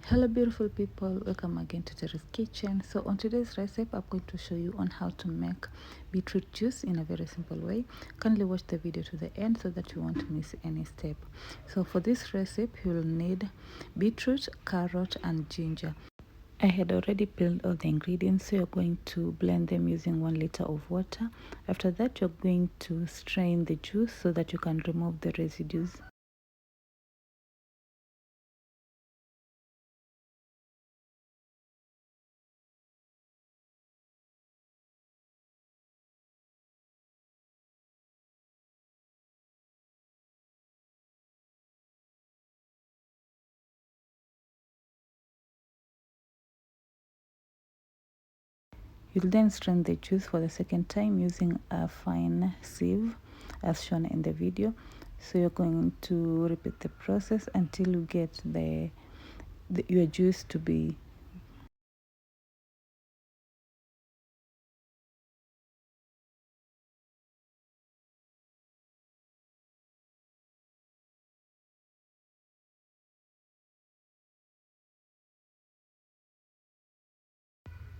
Hello beautiful people, welcome again to Terry's Kitchen. So on today's recipe I'm going to show you on how to make beetroot juice in a very simple way. Kindly watch the video to the end so that you won't miss any step. So for this recipe you'll need beetroot, carrot and ginger. I had already peeled all the ingredients, so you're going to blend them using 1 liter of water. After that you're going to strain the juice so that you can remove the residues. You'll then strain the juice for the second time using a fine sieve as shown in the video. So you're going to repeat the process until you get your juice to be.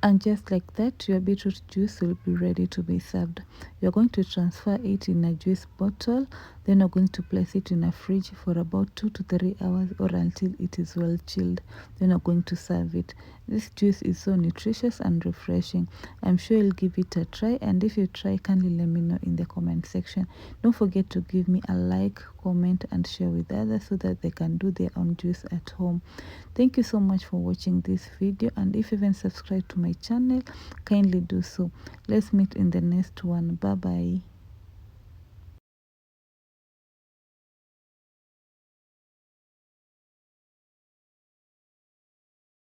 And just like that, your beetroot juice will be ready to be served. You're going to transfer it in a juice bottle, then you're going to place it in a fridge for about 2 to 3 hours or until it is well chilled. Then you're going to serve it. This juice is so nutritious and refreshing. I'm sure you'll give it a try, and if you try, kindly let me know in the comment section. Don't forget to give me a like, comment and share with others so that they can do their own juice at home. Thank you so much for watching this video, and if you haven't subscribed to my channel, kindly do so. Let's meet in the next one. Bye bye.